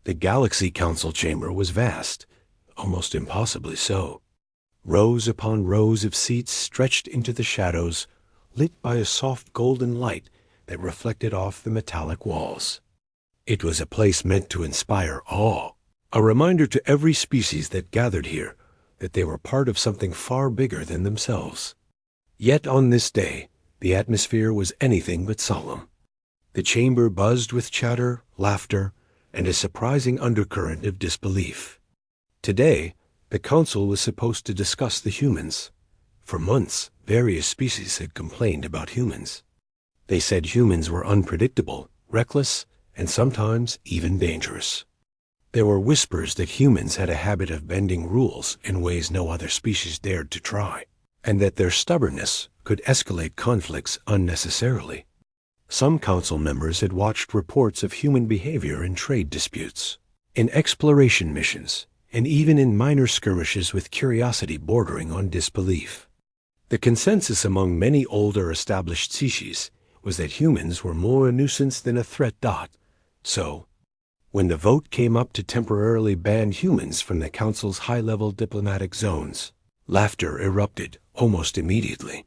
The Galaxy Council chamber was vast, almost impossibly so. Rows upon rows of seats stretched into the shadows, lit by a soft golden light that reflected off the metallic walls. It was a place meant to inspire awe, a reminder to every species that gathered here that they were part of something far bigger than themselves. Yet on this day, the atmosphere was anything but solemn. The chamber buzzed with chatter, laughter, and a surprising undercurrent of disbelief. Today, the council was supposed to discuss the humans. For months, various species had complained about humans. They said humans were unpredictable, reckless, and sometimes even dangerous. There were whispers that humans had a habit of bending rules in ways no other species dared to try, and that their stubbornness could escalate conflicts unnecessarily. Some council members had watched reports of human behavior in trade disputes, in exploration missions, and even in minor skirmishes with curiosity bordering on disbelief. The consensus among many older established species was that humans were more a nuisance than a threat. So, when the vote came up to temporarily ban humans from the Council's high-level diplomatic zones, laughter erupted almost immediately.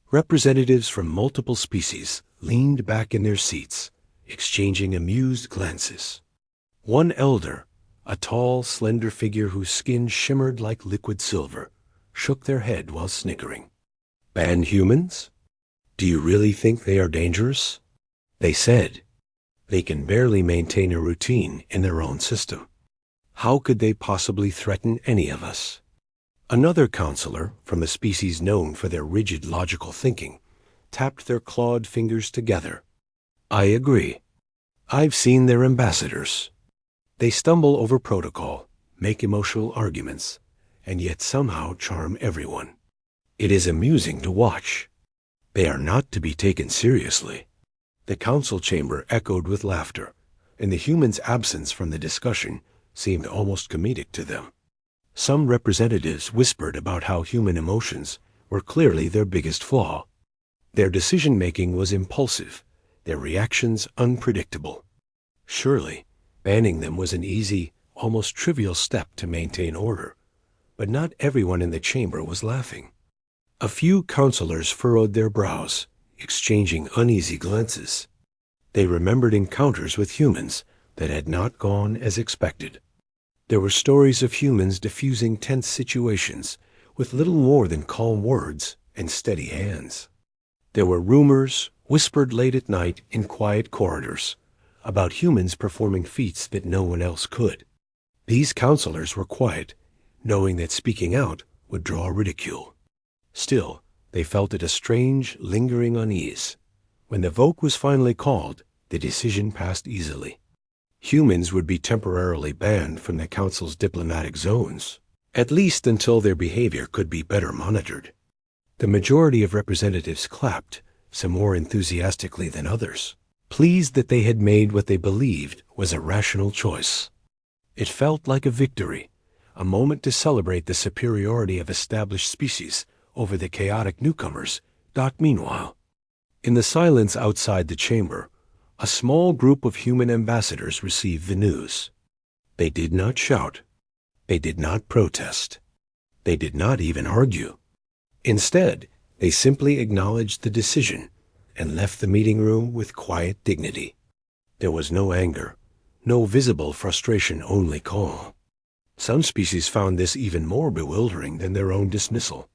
Representatives from multiple species leaned back in their seats, exchanging amused glances. One elder, a tall, slender figure whose skin shimmered like liquid silver, shook their head while snickering. "Ban humans? Do you really think they are dangerous?" They said. "They can barely maintain a routine in their own system. How could they possibly threaten any of us?" Another counselor, from a species known for their rigid logical thinking, tapped their clawed fingers together. "I agree. I've seen their ambassadors. They stumble over protocol, make emotional arguments, and yet somehow charm everyone. It is amusing to watch. They are not to be taken seriously." The council chamber echoed with laughter, and the humans' absence from the discussion seemed almost comedic to them. Some representatives whispered about how human emotions were clearly their biggest flaw. Their decision-making was impulsive, their reactions unpredictable. Surely, banning them was an easy, almost trivial step to maintain order, but not everyone in the chamber was laughing. A few counselors furrowed their brows, exchanging uneasy glances. They remembered encounters with humans that had not gone as expected. There were stories of humans diffusing tense situations with little more than calm words and steady hands. There were rumors, whispered late at night in quiet corridors, about humans performing feats that no one else could. These counselors were quiet, knowing that speaking out would draw ridicule. Still, they felt it a strange, lingering unease. When the vote was finally called, the decision passed easily. Humans would be temporarily banned from the Council's diplomatic zones, at least until their behavior could be better monitored. The majority of representatives clapped, some more enthusiastically than others, pleased that they had made what they believed was a rational choice. It felt like a victory, a moment to celebrate the superiority of established species over the chaotic newcomers. Meanwhile, in the silence outside the chamber, a small group of human ambassadors received the news. They did not shout. They did not protest. They did not even argue. Instead, they simply acknowledged the decision and left the meeting room with quiet dignity. There was no anger, no visible frustration, only calm. Some species found this even more bewildering than their own dismissal.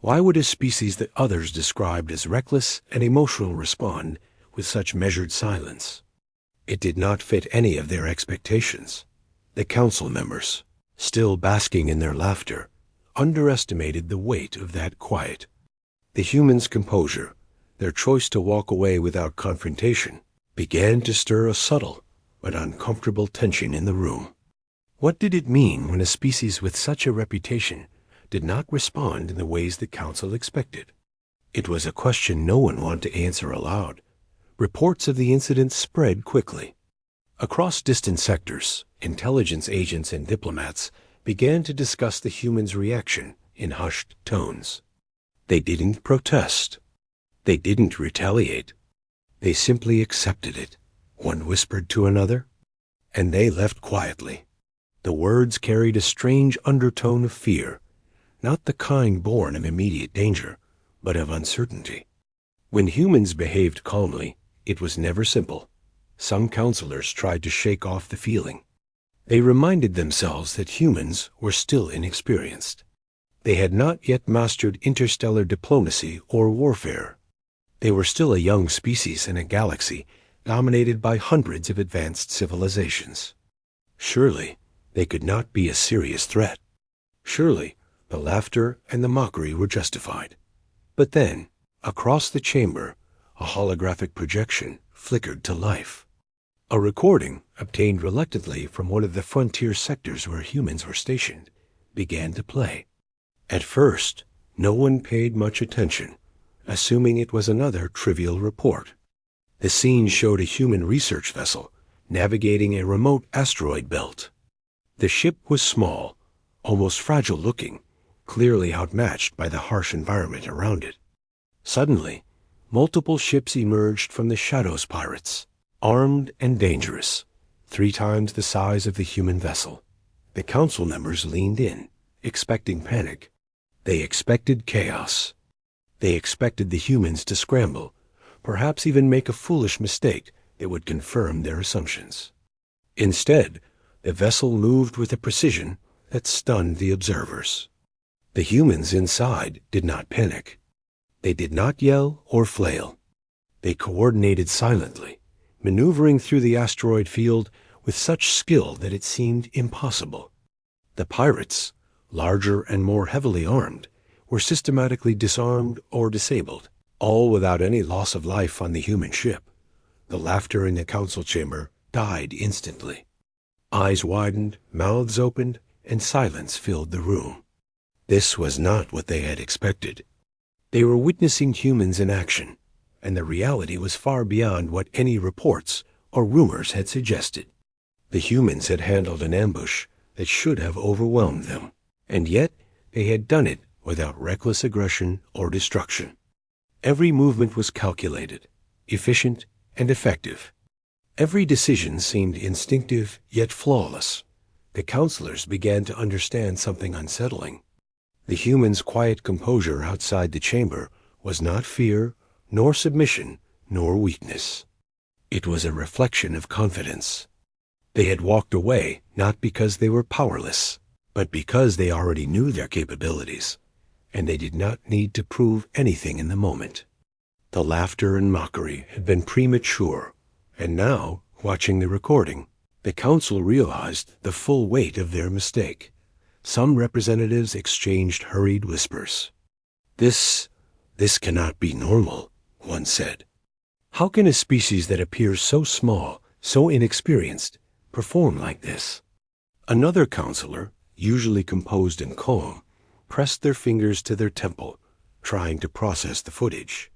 Why would a species that others described as reckless and emotional respond with such measured silence? It did not fit any of their expectations. The council members, still basking in their laughter, underestimated the weight of that quiet. The humans' composure, their choice to walk away without confrontation, began to stir a subtle but uncomfortable tension in the room. What did it mean when a species with such a reputation did not respond in the ways the council expected? It was a question no one wanted to answer aloud. Reports of the incident spread quickly. Across distant sectors, intelligence agents and diplomats began to discuss the humans' reaction in hushed tones. They didn't protest. They didn't retaliate. They simply accepted it, one whispered to another. and they left quietly. The words carried a strange undertone of fear, not the kind born of immediate danger, but of uncertainty. When humans behaved calmly, it was never simple. Some counselors tried to shake off the feeling. They reminded themselves that humans were still inexperienced. They had not yet mastered interstellar diplomacy or warfare. They were still a young species in a galaxy dominated by hundreds of advanced civilizations. Surely, they could not be a serious threat. Surely, the laughter and the mockery were justified. But then, across the chamber, a holographic projection flickered to life. A recording, obtained reluctantly from one of the frontier sectors where humans were stationed, began to play. At first, no one paid much attention, assuming it was another trivial report. The scene showed a human research vessel navigating a remote asteroid belt. The ship was small, almost fragile-looking, clearly outmatched by the harsh environment around it. Suddenly, multiple ships emerged from the shadows pirates, armed and dangerous, 3 times the size of the human vessel. The council members leaned in, expecting panic. They expected chaos. They expected the humans to scramble, perhaps even make a foolish mistake that would confirm their assumptions. Instead, the vessel moved with a precision that stunned the observers. The humans inside did not panic. They did not yell or flail. They coordinated silently, maneuvering through the asteroid field with such skill that it seemed impossible. The pirates, larger and more heavily armed, were systematically disarmed or disabled, all without any loss of life on the human ship. The laughter in the council chamber died instantly. Eyes widened, mouths opened, and silence filled the room. This was not what they had expected. They were witnessing humans in action, and the reality was far beyond what any reports or rumors had suggested. The humans had handled an ambush that should have overwhelmed them, and yet they had done it without reckless aggression or destruction. Every movement was calculated, efficient, and effective. Every decision seemed instinctive yet flawless. The counselors began to understand something unsettling. The humans' quiet composure outside the chamber was not fear, nor submission, nor weakness. It was a reflection of confidence. They had walked away not because they were powerless, but because they already knew their capabilities, and they did not need to prove anything in the moment. The laughter and mockery had been premature, and now, watching the recording, the council realized the full weight of their mistake. Some representatives exchanged hurried whispers. This cannot be normal," one said. "How can a species that appears so small, so inexperienced, perform like this?" Another counselor, usually composed and calm, pressed their fingers to their temple, trying to process the footage.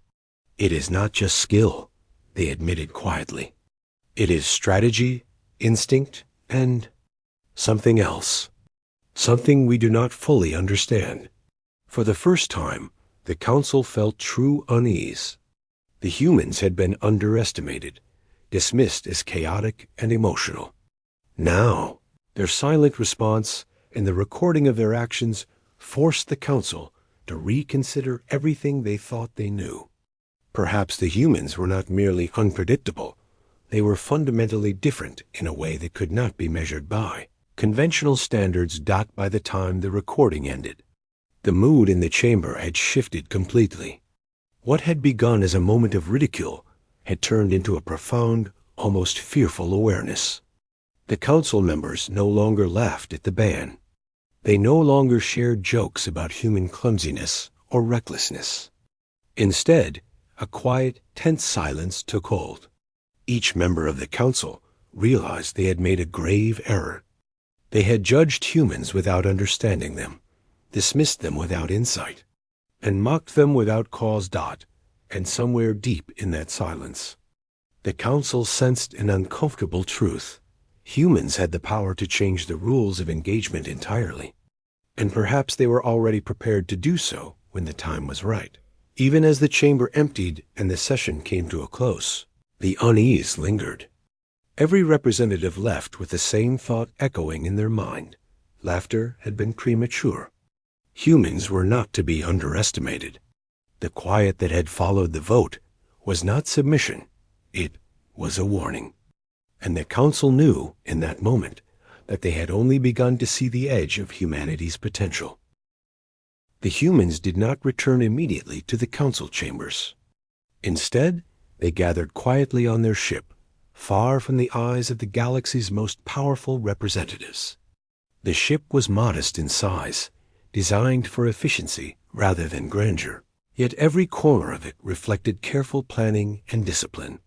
"It is not just skill," they admitted quietly. "It is strategy, instinct, and something else. Something we do not fully understand." For the first time, the council felt true unease. The humans had been underestimated, dismissed as chaotic and emotional. Now, their silent response and the recording of their actions forced the council to reconsider everything they thought they knew. Perhaps the humans were not merely unpredictable. They were fundamentally different in a way that could not be measured by conventional standards. By the time the recording ended, the mood in the chamber had shifted completely. What had begun as a moment of ridicule had turned into a profound, almost fearful awareness. The council members no longer laughed at the ban. They no longer shared jokes about human clumsiness or recklessness. Instead, a quiet, tense silence took hold. Each member of the council realized they had made a grave error. They had judged humans without understanding them, dismissed them without insight, and mocked them without cause. And somewhere deep in that silence, the council sensed an uncomfortable truth. Humans had the power to change the rules of engagement entirely, and perhaps they were already prepared to do so when the time was right. Even as the chamber emptied and the session came to a close, the unease lingered. Every representative left with the same thought echoing in their mind. Laughter had been premature. Humans were not to be underestimated. The quiet that had followed the vote was not submission. It was a warning. And the council knew in that moment that they had only begun to see the edge of humanity's potential. The humans did not return immediately to the council chambers. Instead, they gathered quietly on their ship, far from the eyes of the galaxy's most powerful representatives. The ship was modest in size, designed for efficiency rather than grandeur. Yet every corner of it reflected careful planning and discipline.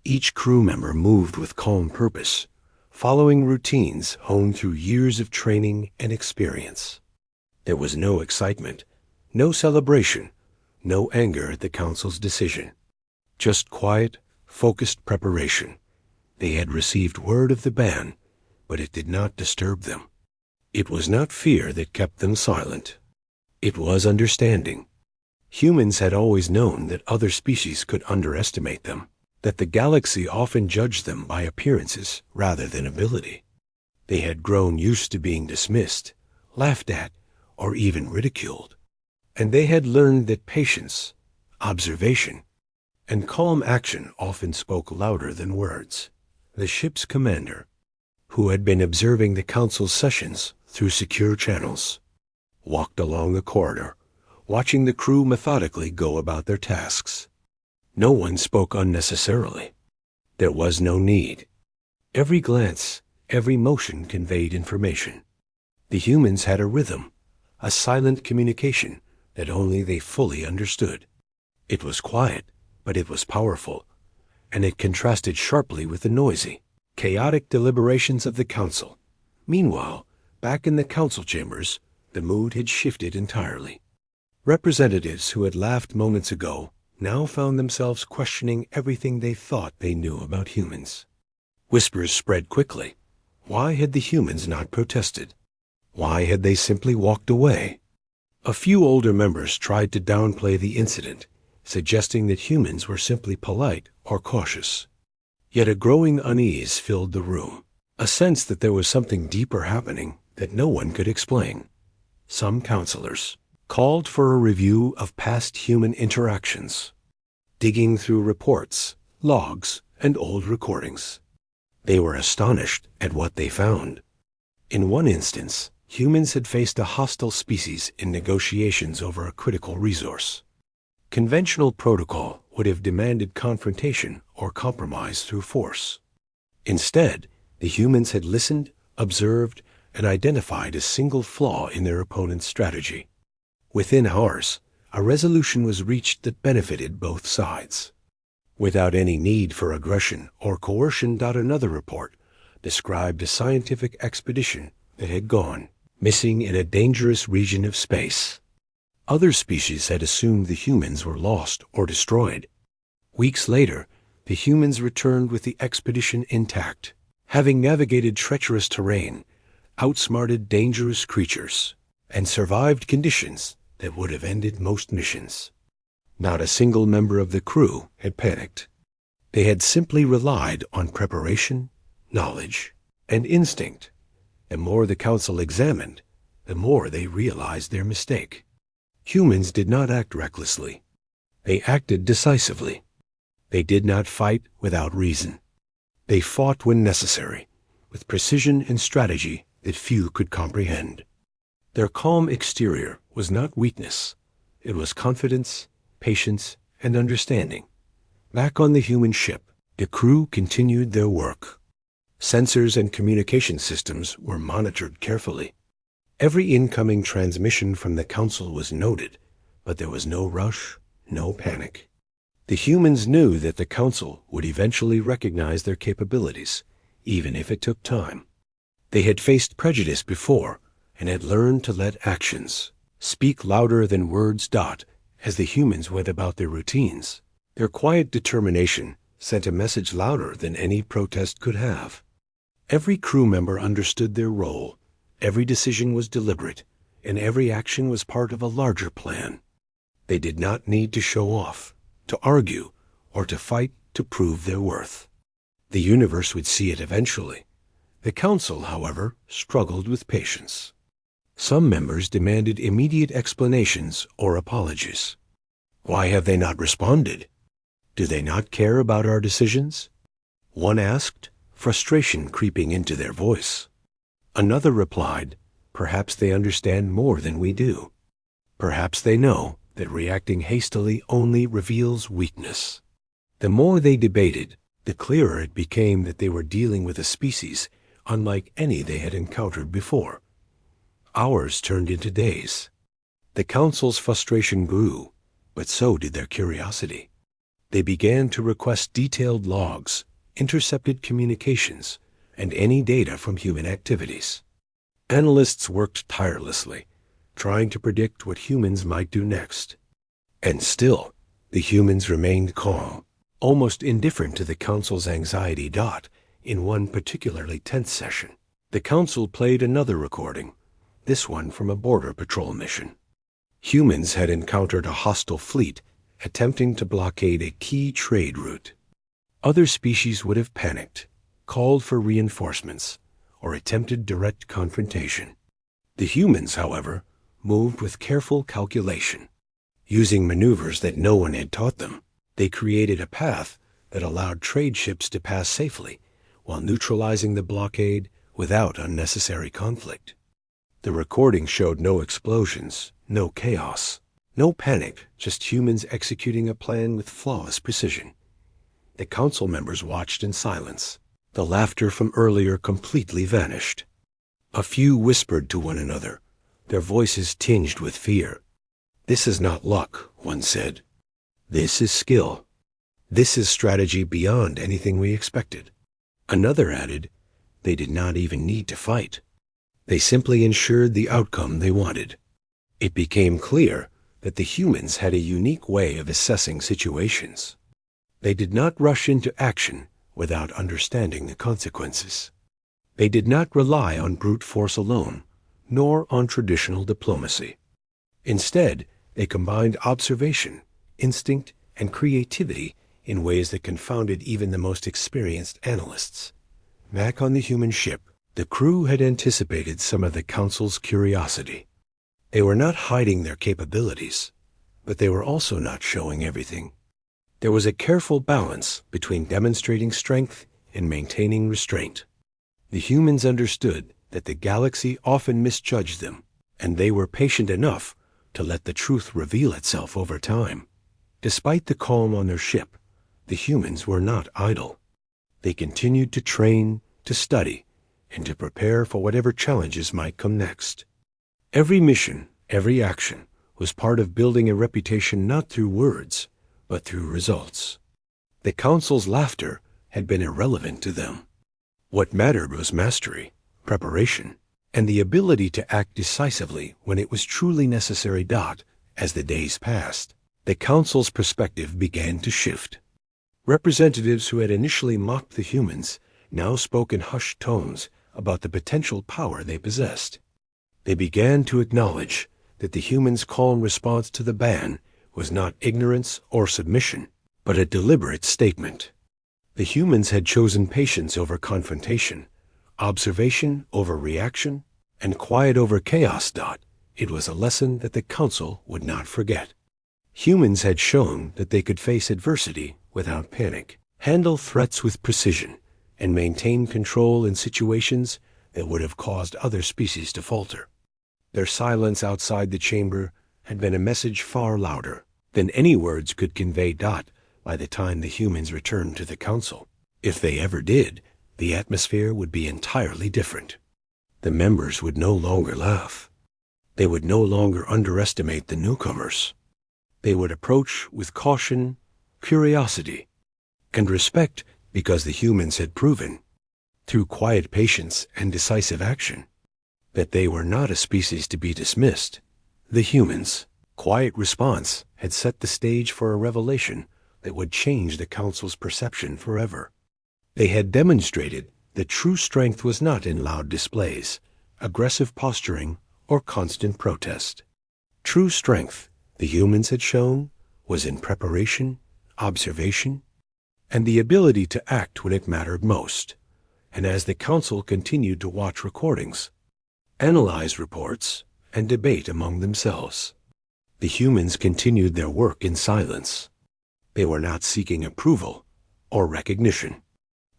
Each crew member moved with calm purpose, following routines honed through years of training and experience. There was no excitement, no celebration, no anger at the council's decision. Just quiet, focused preparation. They had received word of the ban, but it did not disturb them. It was not fear that kept them silent. It was understanding. Humans had always known that other species could underestimate them, that the galaxy often judged them by appearances rather than ability. They had grown used to being dismissed, laughed at, or even ridiculed. And they had learned that patience, observation, and calm action often spoke louder than words. The ship's commander, who had been observing the council's sessions through secure channels, walked along the corridor, watching the crew methodically go about their tasks. No one spoke unnecessarily. There was no need. Every glance, every motion conveyed information. The humans had a rhythm, a silent communication that only they fully understood. It was quiet, but it was powerful, and it contrasted sharply with the noisy, chaotic deliberations of the council. Meanwhile, back in the council chambers, the mood had shifted entirely. Representatives who had laughed moments ago now found themselves questioning everything they thought they knew about humans. Whispers spread quickly. Why had the humans not protested? Why had they simply walked away? A few older members tried to downplay the incident, suggesting that humans were simply polite or cautious. Yet a growing unease filled the room, a sense that there was something deeper happening that no one could explain. Some counselors called for a review of past human interactions, digging through reports, logs, and old recordings. They were astonished at what they found. In one instance, humans had faced a hostile species in negotiations over a critical resource. Conventional protocol would have demanded confrontation or compromise through force. Instead, the humans had listened, observed, and identified a single flaw in their opponent's strategy. Within hours, a resolution was reached that benefited both sides. Without any need for aggression or coercion. Another report described a scientific expedition that had gone missing in a dangerous region of space. Other species had assumed the humans were lost or destroyed. Weeks later, the humans returned with the expedition intact, having navigated treacherous terrain, outsmarted dangerous creatures, and survived conditions that would have ended most missions. Not a single member of the crew had panicked. They had simply relied on preparation, knowledge, and instinct. The more the council examined, the more they realized their mistake. Humans did not act recklessly. They acted decisively. They did not fight without reason. They fought when necessary, with precision and strategy that few could comprehend. Their calm exterior was not weakness. It was confidence, patience, and understanding. Back on the human ship, the crew continued their work. Sensors and communication systems were monitored carefully. Every incoming transmission from the council was noted, but there was no rush, no panic. The humans knew that the council would eventually recognize their capabilities, even if it took time. They had faced prejudice before and had learned to let actions speak louder than words. As the humans went about their routines, their quiet determination sent a message louder than any protest could have. Every crew member understood their role. Every decision was deliberate, and every action was part of a larger plan. They did not need to show off, to argue, or to fight to prove their worth. The universe would see it eventually. The council, however, struggled with patience. Some members demanded immediate explanations or apologies. Why have they not responded? Do they not care about our decisions? One asked, frustration creeping into their voice. Another replied, perhaps they understand more than we do. Perhaps they know that reacting hastily only reveals weakness. The more they debated, the clearer it became that they were dealing with a species unlike any they had encountered before. Hours turned into days. The council's frustration grew, but so did their curiosity. They began to request detailed logs, intercepted communications, and any data from human activities. Analysts worked tirelessly, trying to predict what humans might do next. And still, the humans remained calm, almost indifferent to the council's anxiety. In one particularly tense session, the council played another recording, this one from a border patrol mission. Humans had encountered a hostile fleet attempting to blockade a key trade route. Other species would have panicked, called for reinforcements, or attempted direct confrontation. The humans, however, moved with careful calculation. Using maneuvers that no one had taught them, they created a path that allowed trade ships to pass safely while neutralizing the blockade without unnecessary conflict. The recording showed no explosions, no chaos, no panic, just humans executing a plan with flawless precision. The council members watched in silence. The laughter from earlier completely vanished. A few whispered to one another, their voices tinged with fear. "This is not luck," one said. "This is skill. This is strategy beyond anything we expected." Another added, "They did not even need to fight. They simply ensured the outcome they wanted." It became clear that the humans had a unique way of assessing situations. They did not rush into action without understanding the consequences. They did not rely on brute force alone, nor on traditional diplomacy. Instead, they combined observation, instinct, and creativity in ways that confounded even the most experienced analysts. Back on the human ship, the crew had anticipated some of the council's curiosity. They were not hiding their capabilities, but they were also not showing everything. There was a careful balance between demonstrating strength and maintaining restraint. The humans understood that the galaxy often misjudged them, and they were patient enough to let the truth reveal itself over time. Despite the calm on their ship, the humans were not idle. They continued to train, to study, and to prepare for whatever challenges might come next. Every mission, every action, was part of building a reputation not through words, but through results. The council's laughter had been irrelevant to them. What mattered was mastery, preparation, and the ability to act decisively when it was truly necessary. As the days passed, the council's perspective began to shift. Representatives who had initially mocked the humans now spoke in hushed tones about the potential power they possessed. They began to acknowledge that the humans' calm response to the ban was not ignorance or submission, but a deliberate statement. The humans had chosen patience over confrontation, observation over reaction, and quiet over chaos. It was a lesson that the council would not forget. Humans had shown that they could face adversity without panic, handle threats with precision, and maintain control in situations that would have caused other species to falter. Their silence outside the chamber had been a message far louder than any words could convey. By the time the humans returned to the council, if they ever did, the atmosphere would be entirely different. The members would no longer laugh. They would no longer underestimate the newcomers. They would approach with caution, curiosity, and respect, because the humans had proven, through quiet patience and decisive action, that they were not a species to be dismissed. The humans' quiet response had set the stage for a revelation that would change the council's perception forever. They had demonstrated that true strength was not in loud displays, aggressive posturing, or constant protest. True strength, the humans had shown, was in preparation, observation, and the ability to act when it mattered most. And as the council continued to watch recordings, analyze reports, and debate among themselves, the humans continued their work in silence. They were not seeking approval or recognition.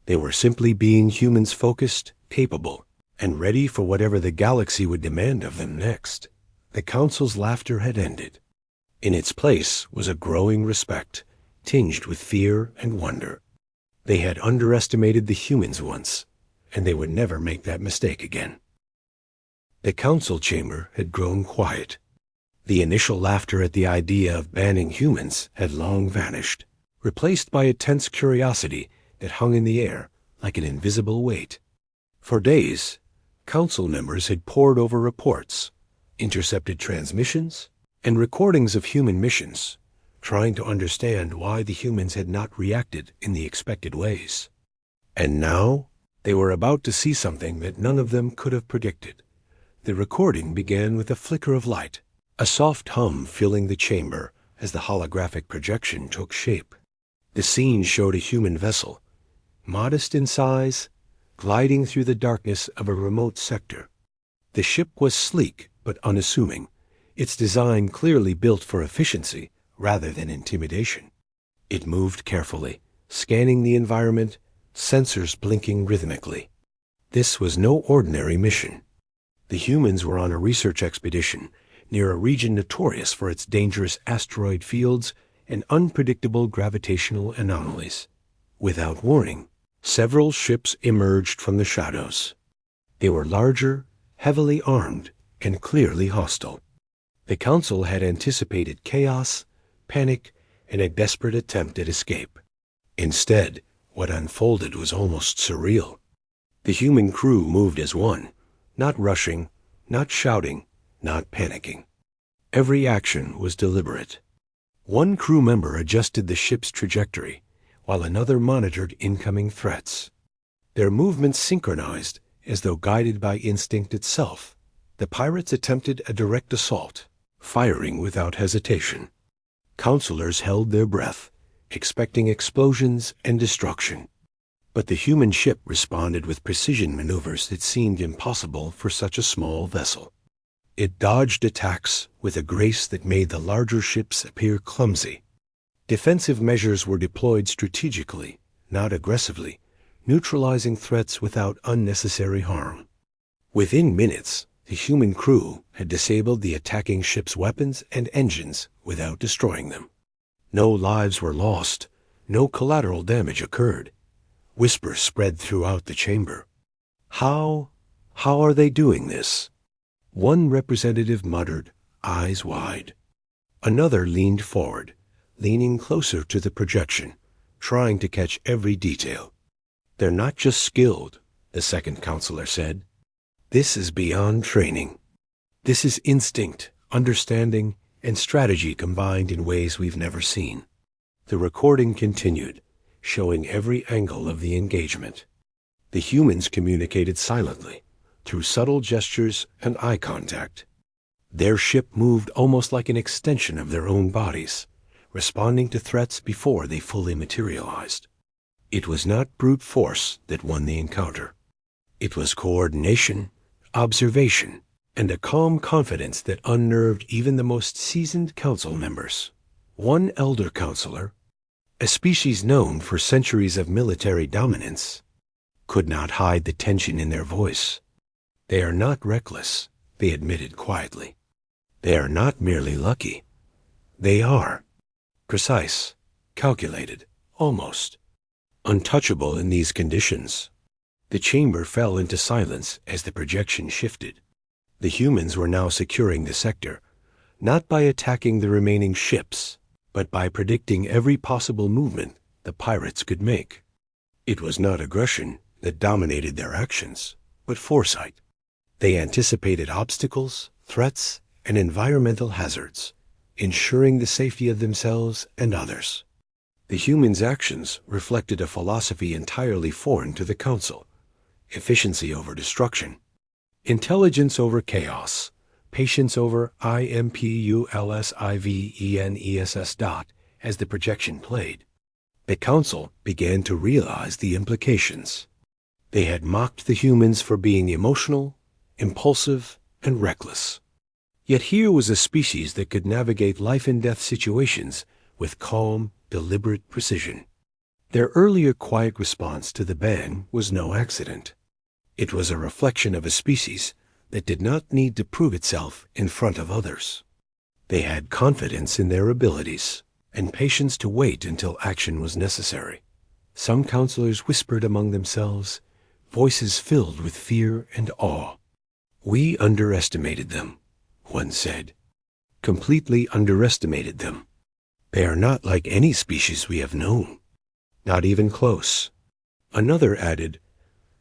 They were simply being humans focused, capable, and ready for whatever the galaxy would demand of them next. The council's laughter had ended. In its place was a growing respect, tinged with fear and wonder. They had underestimated the humans once, and they would never make that mistake again. The council chamber had grown quiet. The initial laughter at the idea of banning humans had long vanished, replaced by a tense curiosity that hung in the air like an invisible weight. For days, council members had pored over reports, intercepted transmissions, and recordings of human missions, trying to understand why the humans had not reacted in the expected ways. And now, they were about to see something that none of them could have predicted. The recording began with a flicker of light, a soft hum filling the chamber as the holographic projection took shape. The scene showed a human vessel, modest in size, gliding through the darkness of a remote sector. The ship was sleek but unassuming, its design clearly built for efficiency rather than intimidation. It moved carefully, scanning the environment, sensors blinking rhythmically. This was no ordinary mission. The humans were on a research expedition near a region notorious for its dangerous asteroid fields and unpredictable gravitational anomalies. Without warning, several ships emerged from the shadows. They were larger, heavily armed, and clearly hostile. The council had anticipated chaos, panic, and a desperate attempt at escape. Instead, what unfolded was almost surreal. The human crew moved as one, not rushing, not shouting, not panicking. Every action was deliberate. One crew member adjusted the ship's trajectory, while another monitored incoming threats. Their movements synchronized as though guided by instinct itself. The pirates attempted a direct assault, firing without hesitation. Counselors held their breath, expecting explosions and destruction. But the human ship responded with precision maneuvers that seemed impossible for such a small vessel. It dodged attacks with a grace that made the larger ships appear clumsy. Defensive measures were deployed strategically, not aggressively, neutralizing threats without unnecessary harm. Within minutes, the human crew had disabled the attacking ship's weapons and engines without destroying them. No lives were lost, no collateral damage occurred. Whispers spread throughout the chamber. How are they doing this? One representative muttered, eyes wide. Another leaned forward, leaning closer to the projection, trying to catch every detail. They're not just skilled, the second counselor said. This is beyond training. This is instinct, understanding, and strategy combined in ways we've never seen. The recording continued, showing every angle of the engagement. The humans communicated silently, through subtle gestures and eye contact. Their ship moved almost like an extension of their own bodies, responding to threats before they fully materialized. It was not brute force that won the encounter. It was coordination, observation, and a calm confidence that unnerved even the most seasoned council members. One elder counselor, a species known for centuries of military dominance, could not hide the tension in their voice. They are not reckless, they admitted quietly. They are not merely lucky. They are precise, calculated, almost untouchable in these conditions. The chamber fell into silence as the projection shifted. The humans were now securing the sector, not by attacking the remaining ships, but by predicting every possible movement the pirates could make. It was not aggression that dominated their actions, but foresight. They anticipated obstacles, threats, and environmental hazards, ensuring the safety of themselves and others. The humans' actions reflected a philosophy entirely foreign to the Council: efficiency over destruction, intelligence over chaos, patience over impulsiveness. As the projection played, The council began to realize the implications. They had mocked the humans for being emotional, impulsive, and reckless. Yet here was a species that could navigate life-and-death situations with calm, deliberate precision. Their earlier quiet response to the ban was no accident. It was a reflection of a species that did not need to prove itself in front of others. They had confidence in their abilities and patience to wait until action was necessary. Some counselors whispered among themselves, voices filled with fear and awe. "We underestimated them," one said. "Completely underestimated them. They are not like any species we have known. Not even close." Another added,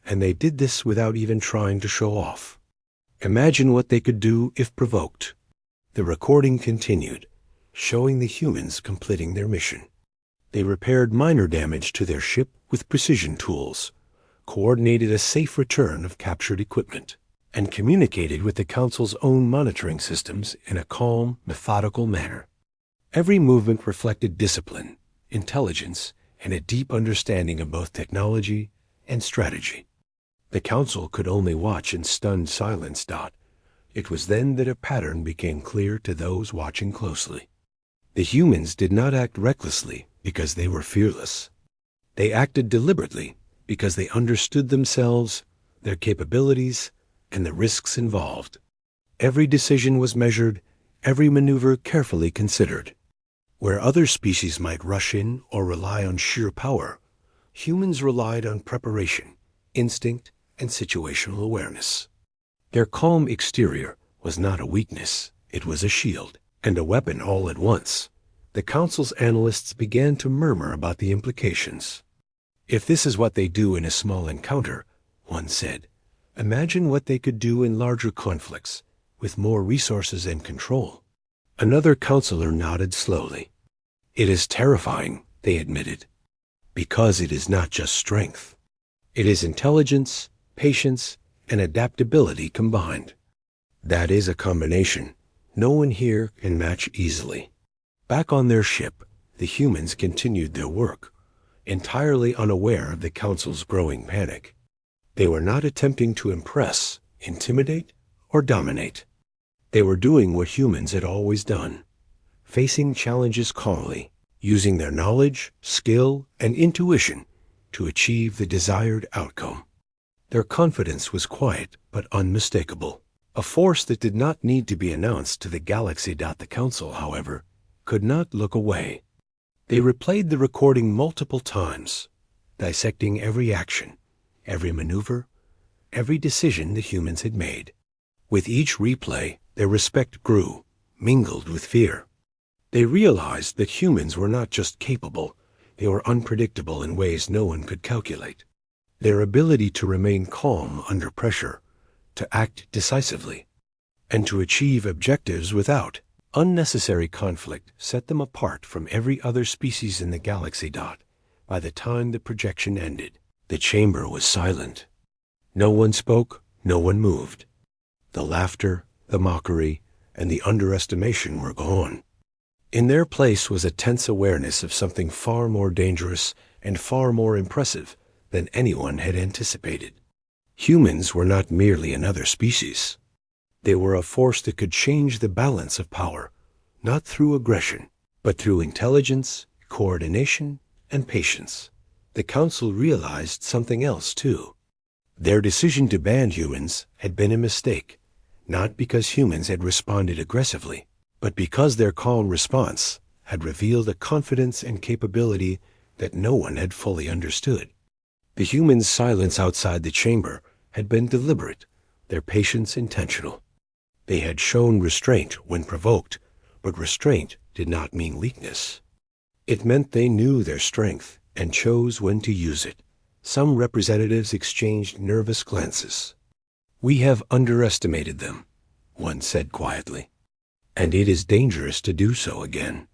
"And they did this without even trying to show off. Imagine what they could do if provoked." The recording continued, showing the humans completing their mission. They repaired minor damage to their ship with precision tools, coordinated a safe return of captured equipment, and communicated with the Council's own monitoring systems in a calm, methodical manner. Every movement reflected discipline, intelligence, and a deep understanding of both technology and strategy. The Council could only watch in stunned silence. It was then that a pattern became clear to those watching closely. The humans did not act recklessly because they were fearless. They acted deliberately because they understood themselves, their capabilities, and the risks involved. Every decision was measured, every maneuver carefully considered. Where other species might rush in or rely on sheer power, humans relied on preparation, instinct, and situational awareness. Their calm exterior was not a weakness, it was a shield, and a weapon all at once. The Council's analysts began to murmur about the implications. "If this is what they do in a small encounter," one said, "imagine what they could do in larger conflicts, with more resources and control." Another counselor nodded slowly. "It is terrifying," they admitted, "because it is not just strength. It is intelligence, patience, and adaptability combined. That is a combination no one here can match easily." Back on their ship, the humans continued their work, entirely unaware of the Council's growing panic. They were not attempting to impress, intimidate, or dominate. They were doing what humans had always done, facing challenges calmly, using their knowledge, skill, and intuition to achieve the desired outcome. Their confidence was quiet but unmistakable, a force that did not need to be announced to the galaxy. The Council, however, could not look away. They replayed the recording multiple times, dissecting every action, every maneuver, every decision the humans had made. With each replay, their respect grew, mingled with fear. They realized that humans were not just capable, they were unpredictable in ways no one could calculate. Their ability to remain calm under pressure, to act decisively, and to achieve objectives without unnecessary conflict set them apart from every other species in the galaxy. By the time the projection ended, the chamber was silent. No one spoke, no one moved. The laughter, the mockery, and the underestimation were gone. In their place was a tense awareness of something far more dangerous and far more impressive than anyone had anticipated. Humans were not merely another species. They were a force that could change the balance of power, not through aggression, but through intelligence, coordination, and patience. The Council realized something else, too. Their decision to ban humans had been a mistake, not because humans had responded aggressively, but because their calm response had revealed a confidence and capability that no one had fully understood. The humans' silence outside the chamber had been deliberate, their patience intentional. They had shown restraint when provoked, but restraint did not mean weakness. It meant they knew their strength and chose when to use it. Some representatives exchanged nervous glances. "We have underestimated them," one said quietly, "and it is dangerous to do so again."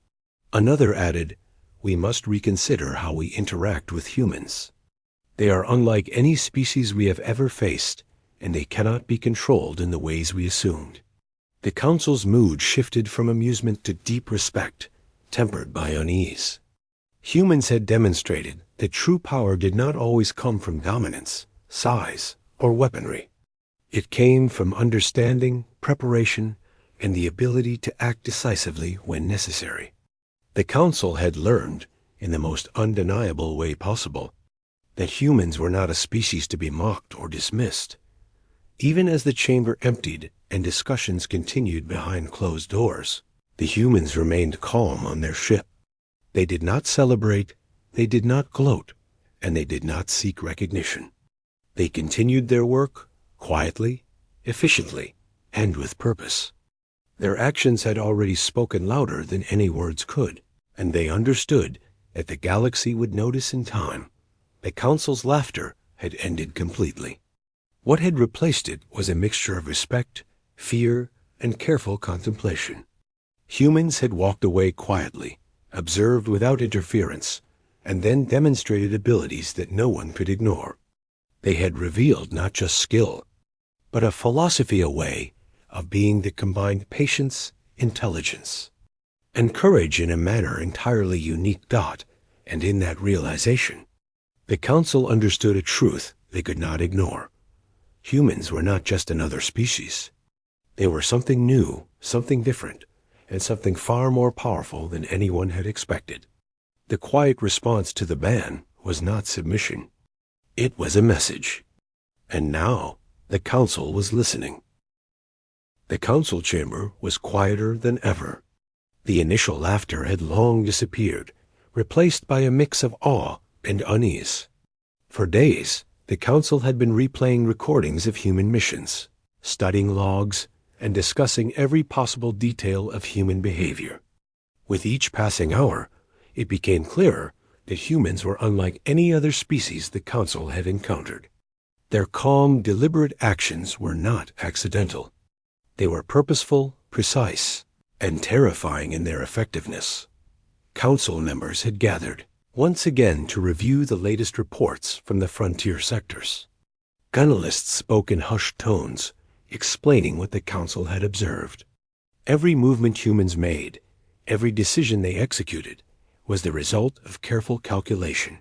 Another added, "We must reconsider how we interact with humans. They are unlike any species we have ever faced, and they cannot be controlled in the ways we assumed." The Council's mood shifted from amusement to deep respect, tempered by unease. Humans had demonstrated that true power did not always come from dominance, size, or weaponry. It came from understanding, preparation, and the ability to act decisively when necessary. The Council had learned, in the most undeniable way possible, that humans were not a species to be mocked or dismissed. Even as the chamber emptied and discussions continued behind closed doors, the humans remained calm on their ship. They did not celebrate, they did not gloat, and they did not seek recognition. They continued their work quietly, efficiently, and with purpose. Their actions had already spoken louder than any words could, and they understood that the galaxy would notice in time. The Council's laughter had ended completely. What had replaced it was a mixture of respect, fear, and careful contemplation. Humans had walked away quietly, observed without interference, and then demonstrated abilities that no one could ignore. They had revealed not just skill, but a philosophy, a way of being that combined patience, intelligence, and courage in a manner entirely unique. And in that realization, the Council understood a truth they could not ignore. Humans were not just another species. They were something new, something different, and something far more powerful than anyone had expected. The quiet response to the ban was not submission. It was a message. And now the Council was listening. The Council chamber was quieter than ever. The initial laughter had long disappeared, replaced by a mix of awe and unease. For days, the Council had been replaying recordings of human missions, studying logs, and discussing every possible detail of human behavior. With each passing hour, it became clearer that humans were unlike any other species the Council had encountered. Their calm, deliberate actions were not accidental. They were purposeful, precise, and terrifying in their effectiveness. Council members had gathered, once again to review the latest reports from the frontier sectors. Gunalists spoke in hushed tones, explaining what the Council had observed. Every movement humans made, every decision they executed, was the result of careful calculation.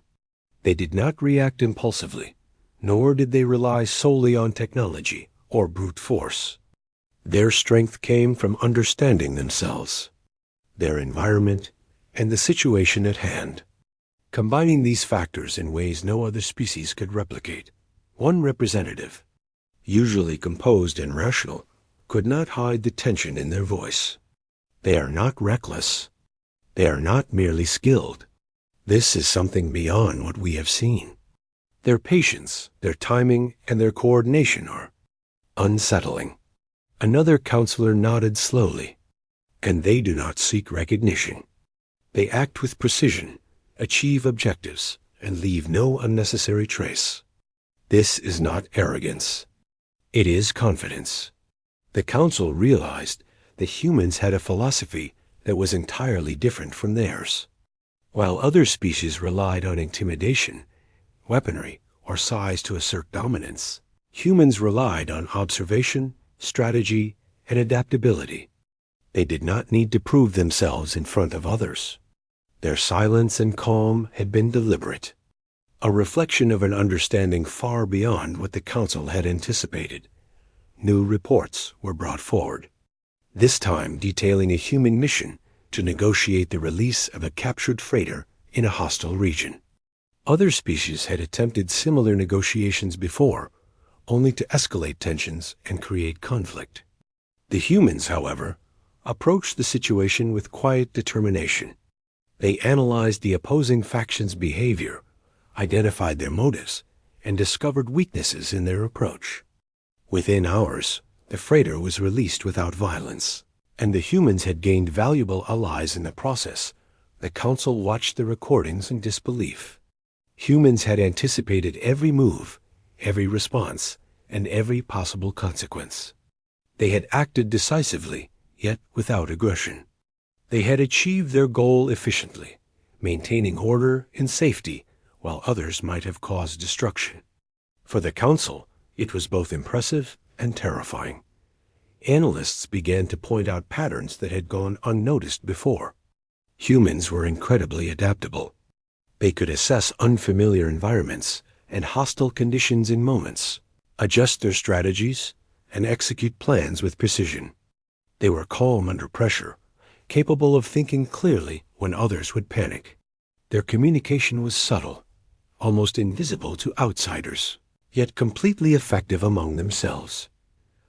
They did not react impulsively, nor did they rely solely on technology or brute force. Their strength came from understanding themselves, their environment, and the situation at hand. Combining these factors in ways no other species could replicate, one representative, usually composed and rational, could not hide the tension in their voice. They are not reckless. They are not merely skilled. This is something beyond what we have seen. Their patience, their timing, and their coordination are unsettling. Another counselor nodded slowly. And they do not seek recognition. They act with precision, achieve objectives, and leave no unnecessary trace. This is not arrogance. It is confidence. The Council realized that humans had a philosophy that was entirely different from theirs. While other species relied on intimidation, weaponry, or size to assert dominance, humans relied on observation, strategy, and adaptability. They did not need to prove themselves in front of others. Their silence and calm had been deliberate, a reflection of an understanding far beyond what the Council had anticipated. New reports were brought forward, this time detailing a human mission to negotiate the release of a captured freighter in a hostile region. Other species had attempted similar negotiations before, only to escalate tensions and create conflict. The humans, however, approached the situation with quiet determination. They analyzed the opposing factions' behavior, identified their motives, and discovered weaknesses in their approach. Within hours, the freighter was released without violence, and the humans had gained valuable allies in the process. The Council watched the recordings in disbelief. Humans had anticipated every move, every response, and every possible consequence. They had acted decisively, yet without aggression. They had achieved their goal efficiently, maintaining order and safety while others might have caused destruction. For the Council, it was both impressive and terrifying. Analysts began to point out patterns that had gone unnoticed before. Humans were incredibly adaptable. They could assess unfamiliar environments and hostile conditions in moments, adjust their strategies, and execute plans with precision. They were calm under pressure, capable of thinking clearly when others would panic. Their communication was subtle, almost invisible to outsiders, yet completely effective among themselves.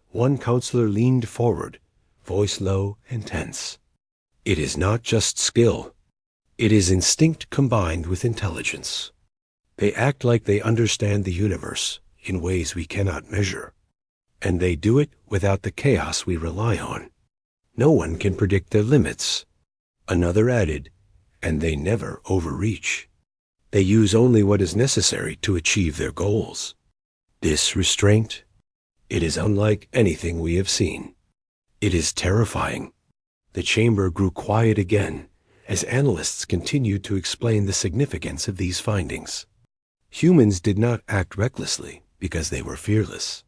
One counselor leaned forward, voice low and tense. "It is not just skill. It is instinct combined with intelligence. They act like they understand the universe in ways we cannot measure, and they do it without the chaos we rely on. No one can predict their limits." Another added, "And they never overreach. They use only what is necessary to achieve their goals. This restraint, it is unlike anything we have seen. It is terrifying." The chamber grew quiet again as analysts continued to explain the significance of these findings. Humans did not act recklessly because they were fearless.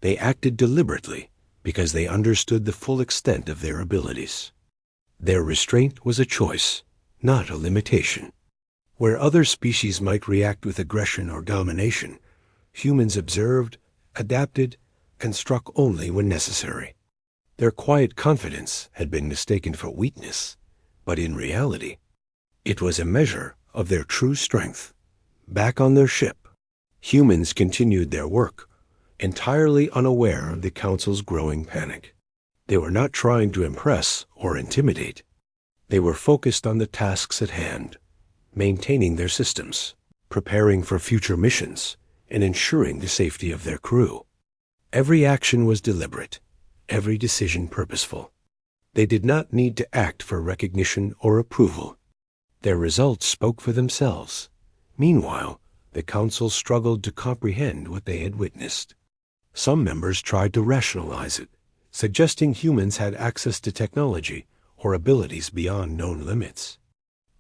They acted deliberately because they understood the full extent of their abilities. Their restraint was a choice, not a limitation. Where other species might react with aggression or domination, humans observed, adapted, and struck only when necessary. Their quiet confidence had been mistaken for weakness, but in reality, it was a measure of their true strength. Back on their ship, humans continued their work, entirely unaware of the Council's growing panic. They were not trying to impress or intimidate. They were focused on the tasks at hand, maintaining their systems, preparing for future missions, and ensuring the safety of their crew. Every action was deliberate, every decision purposeful. They did not need to act for recognition or approval. Their results spoke for themselves. Meanwhile, the Council struggled to comprehend what they had witnessed. Some members tried to rationalize it, suggesting humans had access to technology or abilities beyond known limits.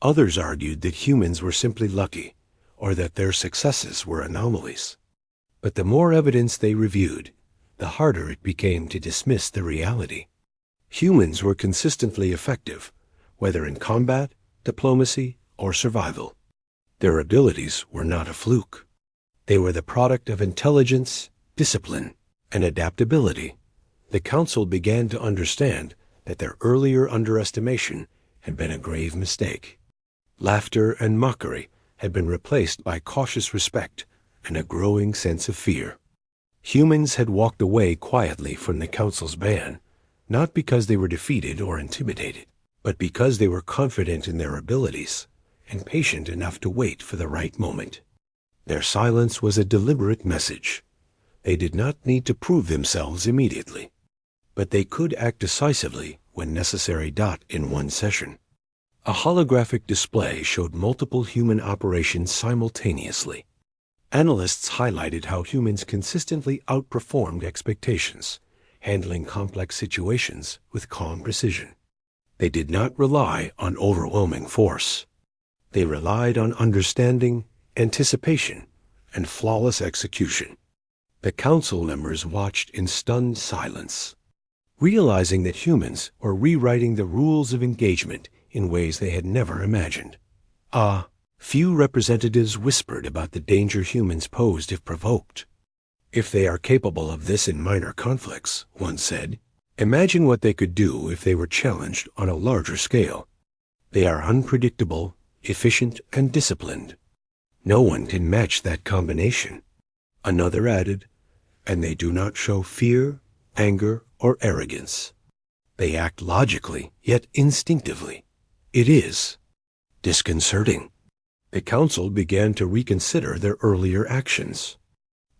Others argued that humans were simply lucky, or that their successes were anomalies. But the more evidence they reviewed, the harder it became to dismiss the reality. Humans were consistently effective, whether in combat, diplomacy, or survival. Their abilities were not a fluke. They were the product of intelligence, discipline, and adaptability. The Council began to understand that their earlier underestimation had been a grave mistake. Laughter and mockery had been replaced by cautious respect and a growing sense of fear. Humans had walked away quietly from the Council's ban, not because they were defeated or intimidated, but because they were confident in their abilities and patient enough to wait for the right moment. Their silence was a deliberate message. They did not need to prove themselves immediately, but they could act decisively when necessary. In one session, a holographic display showed multiple human operations simultaneously. Analysts highlighted how humans consistently outperformed expectations, handling complex situations with calm precision. They did not rely on overwhelming force. They relied on understanding, anticipation, and flawless execution. The Council members watched in stunned silence, realizing that humans were rewriting the rules of engagement in ways they had never imagined. Few representatives whispered about the danger humans posed if provoked. "If they are capable of this in minor conflicts," one said, "imagine what they could do if they were challenged on a larger scale. They are unpredictable, efficient, and disciplined. No one can match that combination." Another added, "And they do not show fear, anger, or arrogance. They act logically, yet instinctively. It is disconcerting." The Council began to reconsider their earlier actions.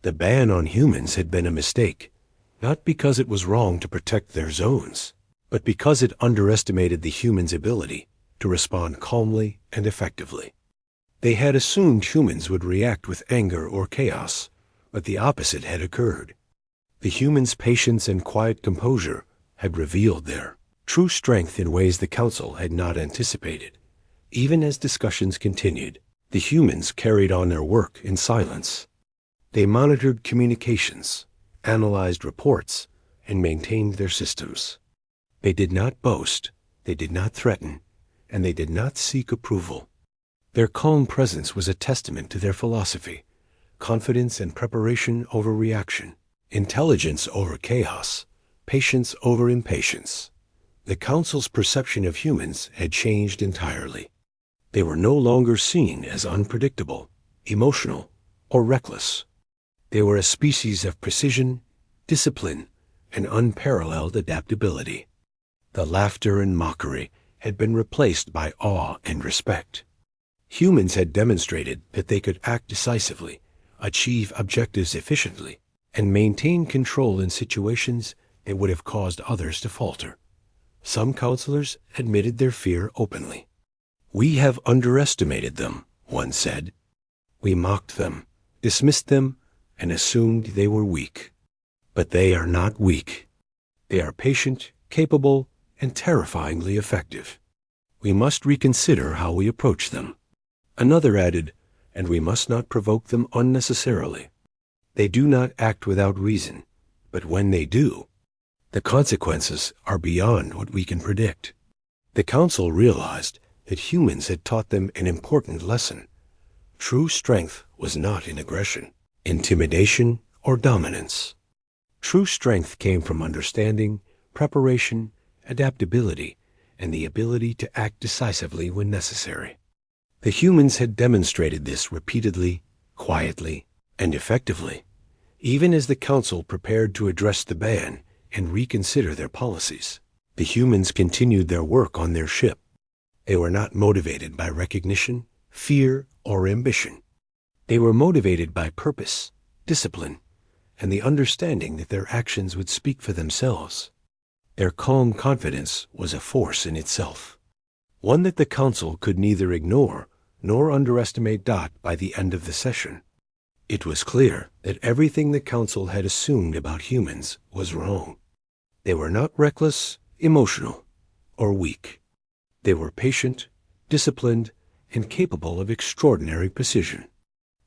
The ban on humans had been a mistake, not because it was wrong to protect their zones, but because it underestimated the humans' ability to respond calmly and effectively. They had assumed humans would react with anger or chaos, but the opposite had occurred. The humans' patience and quiet composure had revealed their true strength in ways the Council had not anticipated. Even as discussions continued, the humans carried on their work in silence. They monitored communications, analyzed reports, and maintained their systems. They did not boast, they did not threaten, and they did not seek approval. Their calm presence was a testament to their philosophy: confidence and preparation over reaction, intelligence over chaos, patience over impatience. The council's perception of humans had changed entirely. They were no longer seen as unpredictable, emotional, or reckless. They were a species of precision, discipline, and unparalleled adaptability. The laughter and mockery had been replaced by awe and respect. Humans had demonstrated that they could act decisively, achieve objectives efficiently, and maintain control in situations that would have caused others to falter. Some counselors admitted their fear openly. "We have underestimated them," one said. "We mocked them, dismissed them, and assumed they were weak. But they are not weak. They are patient, capable, and terrifyingly effective. We must reconsider how we approach them." Another added, "And we must not provoke them unnecessarily. They do not act without reason, but when they do, the consequences are beyond what we can predict." The council realized that humans had taught them an important lesson. True strength was not in aggression, intimidation, or dominance. True strength came from understanding, preparation, adaptability, and the ability to act decisively when necessary. The humans had demonstrated this repeatedly, quietly, and effectively, even as the council prepared to address the ban and reconsider their policies. The humans continued their work on their ship. They were not motivated by recognition, fear, or ambition. They were motivated by purpose, discipline, and the understanding that their actions would speak for themselves. Their calm confidence was a force in itself, one that the council could neither ignore nor underestimate. By the end of the session, it was clear that everything the council had assumed about humans was wrong. They were not reckless, emotional, or weak. They were patient, disciplined, and capable of extraordinary precision.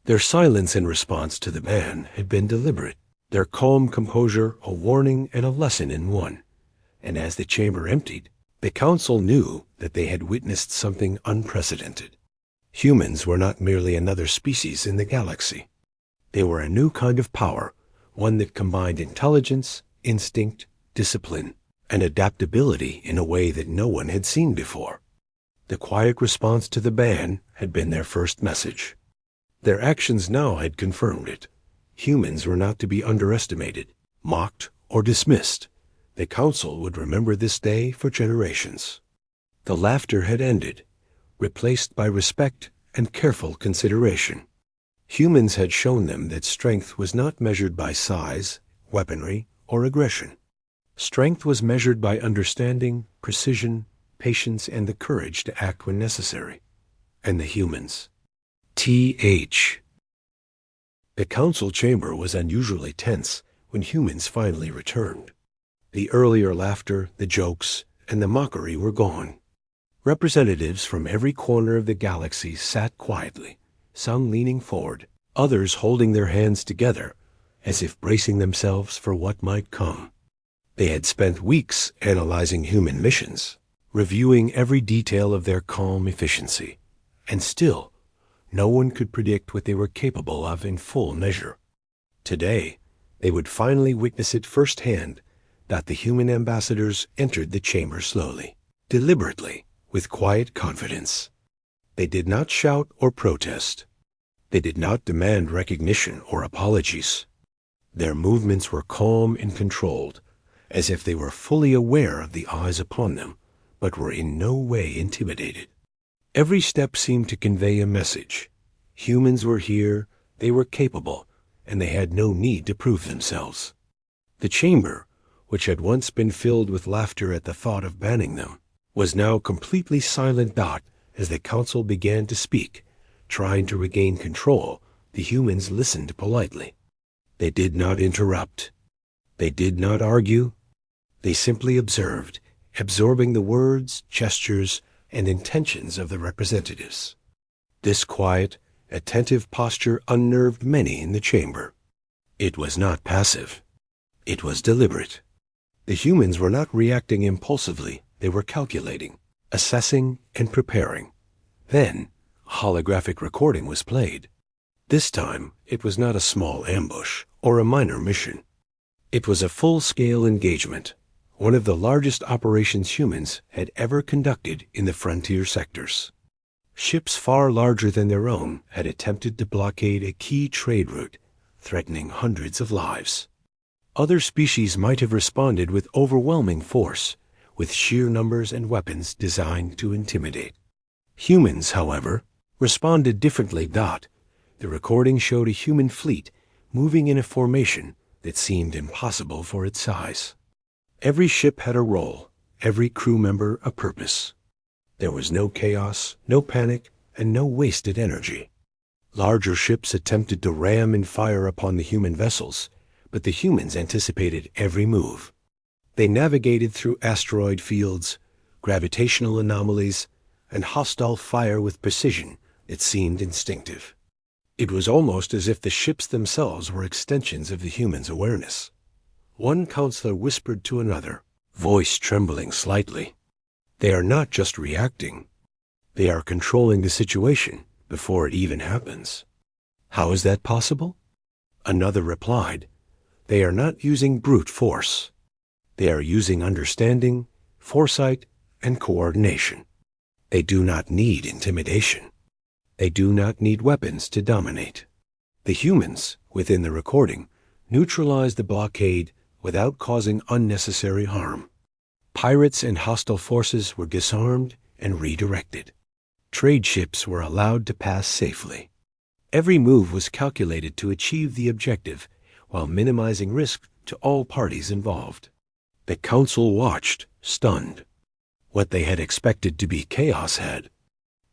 Their silence in response to the ban had been deliberate, their calm composure a warning and a lesson in one. And as the chamber emptied, the council knew that they had witnessed something unprecedented. Humans were not merely another species in the galaxy. They were a new kind of power, one that combined intelligence, instinct, discipline, and adaptability in a way that no one had seen before. The quiet response to the ban had been their first message. Their actions now had confirmed it. Humans were not to be underestimated, mocked, or dismissed. The council would remember this day for generations. The laughter had ended, replaced by respect and careful consideration. Humans had shown them that strength was not measured by size, weaponry, or aggression. Strength was measured by understanding, precision, patience, and the courage to act when necessary. And the humans. The council chamber was unusually tense when humans finally returned. The earlier laughter, the jokes, and the mockery were gone. Representatives from every corner of the galaxy sat quietly, some leaning forward, others holding their hands together as if bracing themselves for what might come. They had spent weeks analyzing human missions, reviewing every detail of their calm efficiency, and still, no one could predict what they were capable of in full measure. Today, they would finally witness it firsthand. The human ambassadors entered the chamber slowly, deliberately, with quiet confidence. They did not shout or protest. They did not demand recognition or apologies. Their movements were calm and controlled, as if they were fully aware of the eyes upon them, but were in no way intimidated. Every step seemed to convey a message. Humans were here, they were capable, and they had no need to prove themselves. The chamber, which had once been filled with laughter at the thought of banning them, was now completely silent. As the council began to speak, trying to regain control, the humans listened politely. They did not interrupt. They did not argue. They simply observed, absorbing the words, gestures, and intentions of the representatives. This quiet, attentive posture unnerved many in the chamber. It was not passive. It was deliberate. The humans were not reacting impulsively. They were calculating, assessing, and preparing. Then, holographic recording was played. This time, it was not a small ambush or a minor mission. It was a full-scale engagement, one of the largest operations humans had ever conducted in the frontier sectors. Ships far larger than their own had attempted to blockade a key trade route, threatening hundreds of lives. Other species might have responded with overwhelming force, with sheer numbers and weapons designed to intimidate. Humans, however, responded differently. The recording showed a human fleet moving in a formation that seemed impossible for its size. Every ship had a role, every crew member a purpose. There was no chaos, no panic, and no wasted energy. Larger ships attempted to ram and fire upon the human vessels, but the humans anticipated every move. They navigated through asteroid fields, gravitational anomalies, and hostile fire with precision that seemed instinctive. It was almost as if the ships themselves were extensions of the humans' awareness. One counselor whispered to another, voice trembling slightly, "They are not just reacting. They are controlling the situation before it even happens." "How is that possible?" Another replied, "They are not using brute force. They are using understanding, foresight, and coordination. They do not need intimidation. They do not need weapons to dominate." The humans, within the recording, neutralized the blockade without causing unnecessary harm. Pirates and hostile forces were disarmed and redirected. Trade ships were allowed to pass safely. Every move was calculated to achieve the objective while minimizing risk to all parties involved. The council watched, stunned. What they had expected to be chaos had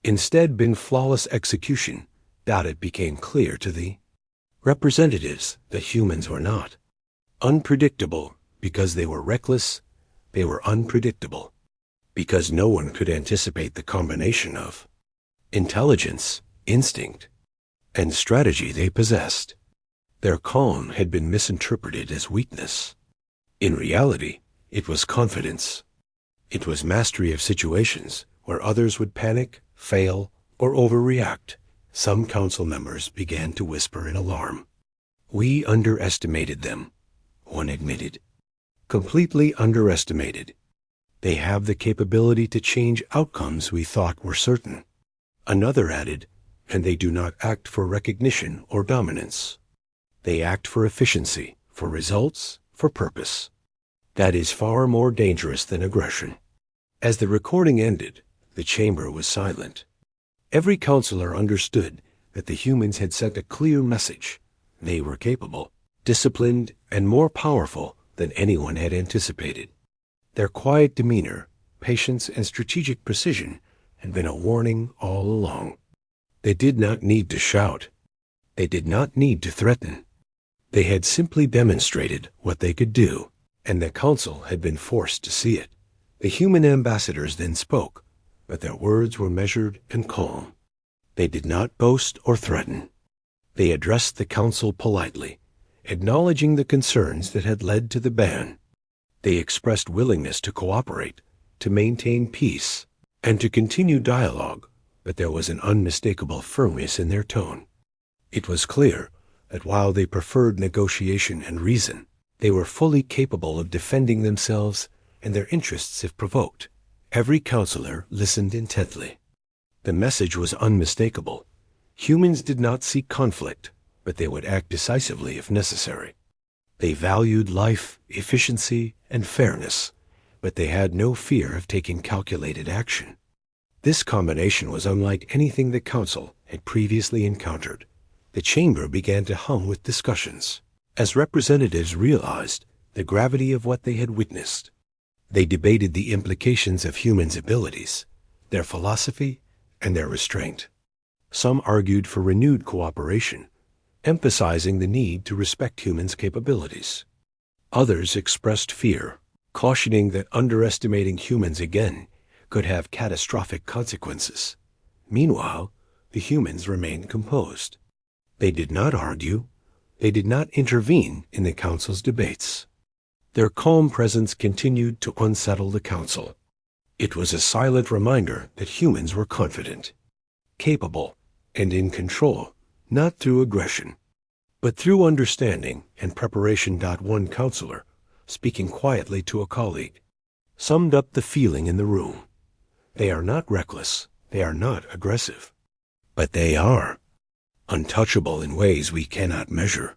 instead been flawless execution. It became clear to the representatives that humans were not unpredictable because they were reckless. They were unpredictable because no one could anticipate the combination of intelligence, instinct, and strategy they possessed. Their calm had been misinterpreted as weakness. In reality, it was confidence. It was mastery of situations where others would panic, fail, or overreact. Some council members began to whisper in alarm. "We underestimated them," one admitted. "Completely underestimated. They have the capability to change outcomes we thought were certain." Another added, "And they do not act for recognition or dominance. They act for efficiency, for results, for purpose. That is far more dangerous than aggression." As the recording ended, the chamber was silent. Every counselor understood that the humans had sent a clear message. They were capable, disciplined, and more powerful than anyone had anticipated. Their quiet demeanor, patience, and strategic precision had been a warning all along. They did not need to shout. They did not need to threaten. They had simply demonstrated what they could do, and the council had been forced to see it. The human ambassadors then spoke, but their words were measured and calm. They did not boast or threaten. They addressed the council politely, acknowledging the concerns that had led to the ban. They expressed willingness to cooperate, to maintain peace, and to continue dialogue, but there was an unmistakable firmness in their tone. It was clear that while they preferred negotiation and reason, they were fully capable of defending themselves and their interests if provoked. Every counselor listened intently. The message was unmistakable. Humans did not seek conflict, but they would act decisively if necessary. They valued life, efficiency, and fairness, but they had no fear of taking calculated action. This combination was unlike anything the council had previously encountered. The chamber began to hum with discussions. As representatives realized the gravity of what they had witnessed, they debated the implications of humans' abilities, their philosophy, and their restraint. Some argued for renewed cooperation, emphasizing the need to respect humans' capabilities. Others expressed fear, cautioning that underestimating humans again could have catastrophic consequences. Meanwhile, the humans remained composed. They did not argue. They did not intervene in the council's debates. Their calm presence continued to unsettle the council. It was a silent reminder that humans were confident. capable, and in control, not through aggression, but through understanding and preparation. One counselor, speaking quietly to a colleague, summed up the feeling in the room. They are not reckless, they are not aggressive, but they are untouchable in ways we cannot measure.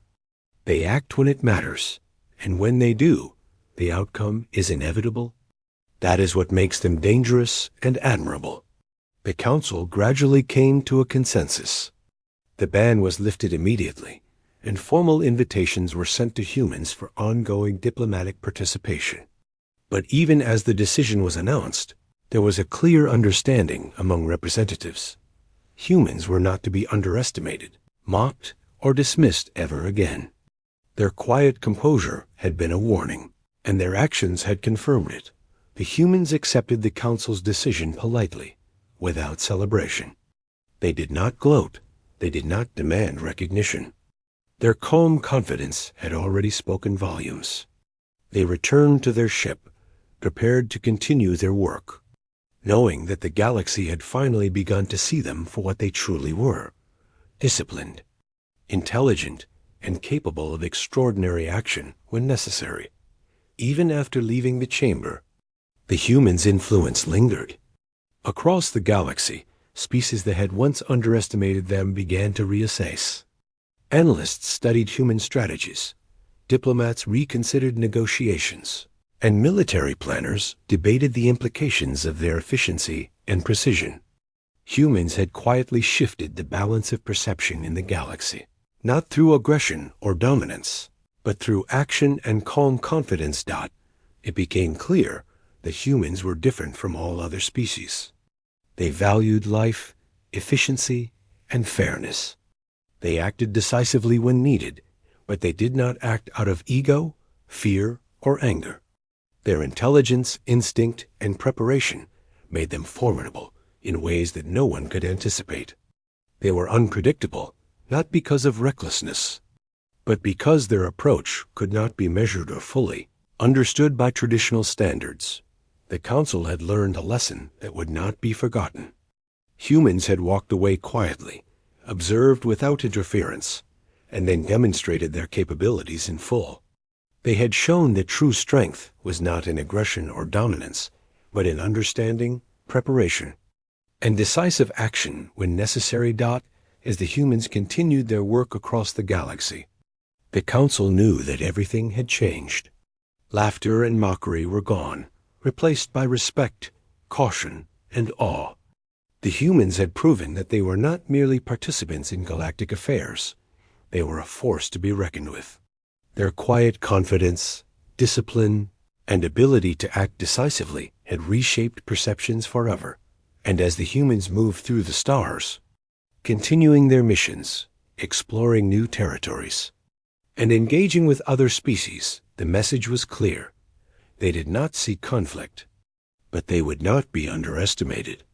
They act when it matters, and when they do, the outcome is inevitable. That is what makes them dangerous and admirable. The council gradually came to a consensus. The ban was lifted immediately, and formal invitations were sent to humans for ongoing diplomatic participation. But even as the decision was announced, there was a clear understanding among representatives. Humans were not to be underestimated, mocked, or dismissed ever again. Their quiet composure had been a warning, and their actions had confirmed it. The humans accepted the council's decision politely, without celebration. They did not gloat, they did not demand recognition. Their calm confidence had already spoken volumes. They returned to their ship, prepared to continue their work, knowing that the galaxy had finally begun to see them for what they truly were: disciplined, intelligent, and capable of extraordinary action when necessary. Even after leaving the chamber, the humans' influence lingered. Across the galaxy, species that had once underestimated them began to reassess. Analysts studied human strategies, diplomats reconsidered negotiations, and military planners debated the implications of their efficiency and precision. Humans had quietly shifted the balance of perception in the galaxy, not through aggression or dominance, but through action and calm confidence. It became clear that humans were different from all other species. They valued life, efficiency, and fairness. They acted decisively when needed, but they did not act out of ego, fear, or anger. Their intelligence, instinct, and preparation made them formidable in ways that no one could anticipate. They were unpredictable, not because of recklessness, but because their approach could not be measured or fully understood by traditional standards. The council had learned a lesson that would not be forgotten. Humans had walked away quietly, observed without interference, and then demonstrated their capabilities in full. They had shown that true strength was not in aggression or dominance, but in understanding, preparation, and decisive action when necessary. As the humans continued their work across the galaxy, the council knew that everything had changed. Laughter and mockery were gone, replaced by respect, caution, and awe. The humans had proven that they were not merely participants in galactic affairs. They were a force to be reckoned with. Their quiet confidence, discipline, and ability to act decisively had reshaped perceptions forever. And as the humans moved through the stars, continuing their missions, exploring new territories, and engaging with other species, the message was clear. They did not seek conflict, but they would not be underestimated.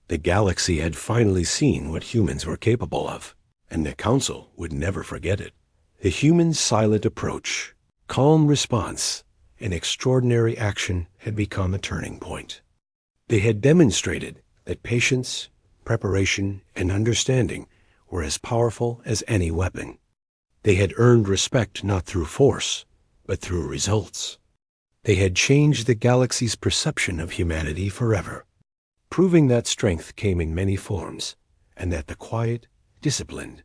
The galaxy had finally seen what humans were capable of, and the council would never forget it. The humans' silent approach, calm response, and extraordinary action had become a turning point. They had demonstrated that patience, preparation, and understanding were as powerful as any weapon. They had earned respect not through force, but through results. They had changed the galaxy's perception of humanity forever, proving that strength came in many forms, and that the quiet, disciplined,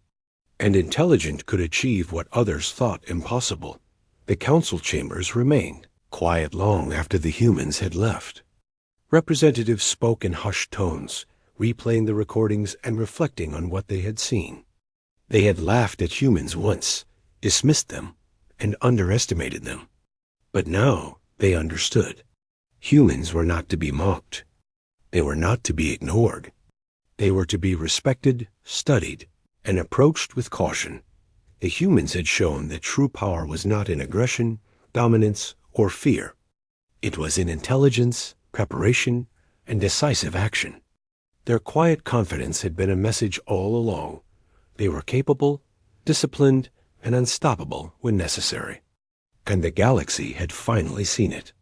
and intelligent could achieve what others thought impossible. The council chambers remained quiet long after the humans had left. Representatives spoke in hushed tones, replaying the recordings and reflecting on what they had seen. They had laughed at humans once, dismissed them, and underestimated them. But now they understood. Humans were not to be mocked. They were not to be ignored. They were to be respected, studied, and approached with caution. The humans had shown that true power was not in aggression, dominance, or fear. It was in intelligence, preparation, and decisive action. Their quiet confidence had been a message all along. They were capable, disciplined, and unstoppable when necessary. And the galaxy had finally seen it.